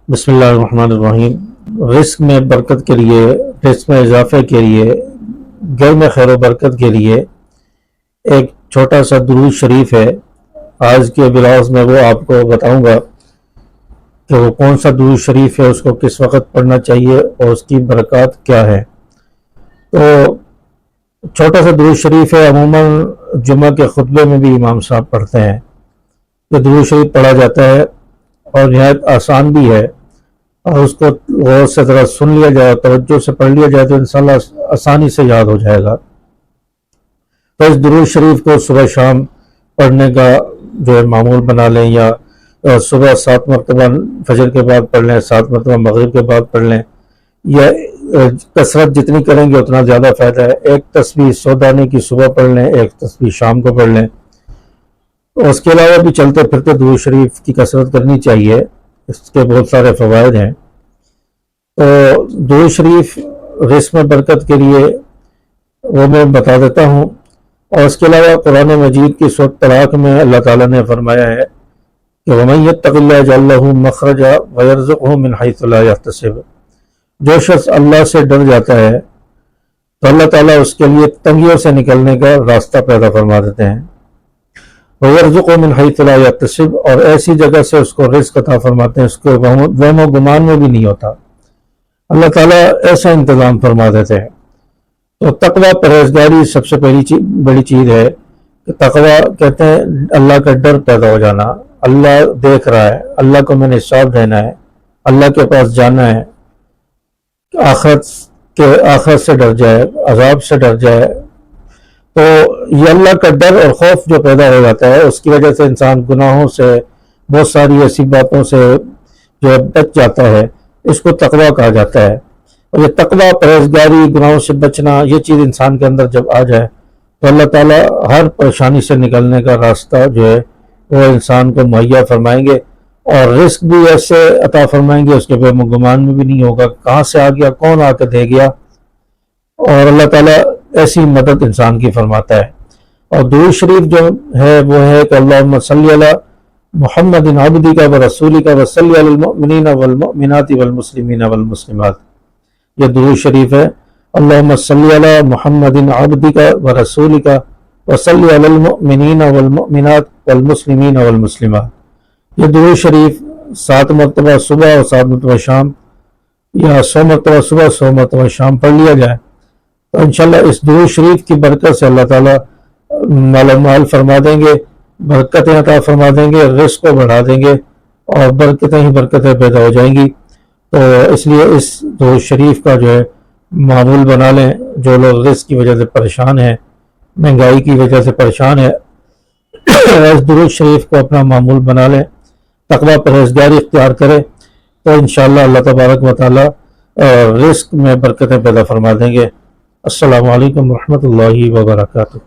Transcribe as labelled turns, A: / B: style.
A: بسم اللہ الرحمن الرحیم۔ رزق میں برکت کے لیے، رزق میں اضافے کے لیے، گھر میں خیر و برکت کے لیے ایک چھوٹا سا درود شریف ہے۔ آج کے بلاغ میں وہ آپ کو بتاؤں گا کہ وہ کون سا درود شریف ہے، اس کو کس وقت پڑھنا چاہیے اور اس کی برکات کیا ہے۔ تو چھوٹا سا درود شریف ہے، عموماً جمعہ کے خطبے میں بھی امام صاحب پڑھتے ہیں۔ یہ درود شریف پڑھا جاتا ہے اور نہایت آسان بھی ہے، اور اس کو غور سے ذرا سن لیا جائے، توجہ سے پڑھ لیا جائے تو انشاءاللہ آسانی سے یاد ہو جائے گا۔ تو اس درود شریف کو صبح شام پڑھنے کا جو ہے معمول بنا لیں، یا صبح 7 مرتبہ فجر کے بعد پڑھ لیں، 7 مرتبہ مغرب کے بعد پڑھ لیں، یا کثرت جتنی کریں گے اتنا زیادہ فائدہ ہے۔ ایک تسبیح 100 دانے کی صبح پڑھ لیں، ایک تسبیح شام کو پڑھ لیں۔ اس کے علاوہ بھی چلتے پھرتے درود شریف کی کثرت کرنی چاہیے، اس کے بہت سارے فوائد ہیں۔ تو درود شریف رزق میں برکت کے لیے وہ میں بتا دیتا ہوں، اور اس کے علاوہ قرآن مجید کی سورۃ طلاق میں اللہ تعالیٰ نے فرمایا ہے کہ وَمَن يَتَّقِ اللَّهَ يَجْعَل لَّهُ مَخْرَجًا وَيَرْزُقْهُ مِنْ حَيْثُ لَا يَحْتَسِبُ۔ جو شخص اللہ سے ڈر جاتا ہے تو اللہ تعالیٰ اس کے لیے تنگیوں سے نکلنے کا راستہ پیدا فرما دیتے ہیں۔ وَيَرْزُقْهُ مِنْ حَيْثُ لَا يَحْتَسِبُ، اور ایسی جگہ سے اس کو رزق عطا فرماتے ہیں، اس کو وہم و گمان میں بھی نہیں ہوتا۔ اللہ تعالیٰ ایسا انتظام فرما دیتے ہیں۔ تو تقوی پرہیزگاری سب سے بڑی چیز ہے کہ تقوی کہتے ہیں اللہ کا ڈر پیدا ہو جانا۔ اللہ دیکھ رہا ہے، اللہ کو میں نے حساب دینا ہے، اللہ کے پاس جانا ہے، آخرت سے ڈر جائے، عذاب سے ڈر جائے۔ تو یہ اللہ کا ڈر اور خوف جو پیدا ہو جاتا ہے، اس کی وجہ سے انسان گناہوں سے، بہت ساری ایسی باتوں سے جو بچ جاتا ہے، اس کو تقوی کہا جاتا ہے۔ اور یہ تقوی پرہیزگاری، گناہوں سے بچنا، یہ چیز انسان کے اندر جب آ جائے تو اللہ تعالیٰ ہر پریشانی سے نکلنے کا راستہ جو ہے وہ انسان کو مہیا فرمائیں گے، اور رزق بھی ایسے عطا فرمائیں گے، اس کے وہم و گمان میں بھی نہیں ہوگا کہاں سے آ گیا، کون آ کے دے گیا، اور اللہ تعالیٰ ایسی مدد انسان کی فرماتا ہے۔ اور درود شریف جو ہے وہ ہے کہ اللہم صلی علی محمد عبدک و رسولک و صلی علی المؤمنین والمؤمنات والمسلمین والمسلمات۔ یہ درود شریف ہے، اللہم صلی علی محمد عبدک و رسولک و صلی علی المؤمنین والمؤمنات والمسلمین والمسلمات۔ یہ درود شریف 7 مرتبہ صبح اور 7 مرتبہ شام، یا 100 مرتبہ صبح 100 مرتبہ شام پڑھ لیا جائے تو انشاءاللہ اس درود شریف کی برکت سے اللہ تعالیٰ مال و مال فرما دیں گے، برکتیں عطا فرما دیں گے، رزق کو بڑھا دیں گے، اور برکتیں ہی برکتیں پیدا ہو جائیں گی۔ تو اس لیے اس درود شریف کا جو ہے معمول بنا لیں۔ جو لوگ رزق کی وجہ سے پریشان ہیں، مہنگائی کی وجہ سے پریشان ہے، اس درود شریف کو اپنا معمول بنا لیں، تقوی پرہیزگاری اختیار کریں، تو انشاءاللہ اللہ تبارک و تعالیٰ رزق میں برکتیں پیدا فرما دیں گے۔ السلام علیکم ورحمۃ اللہ وبرکاتہ۔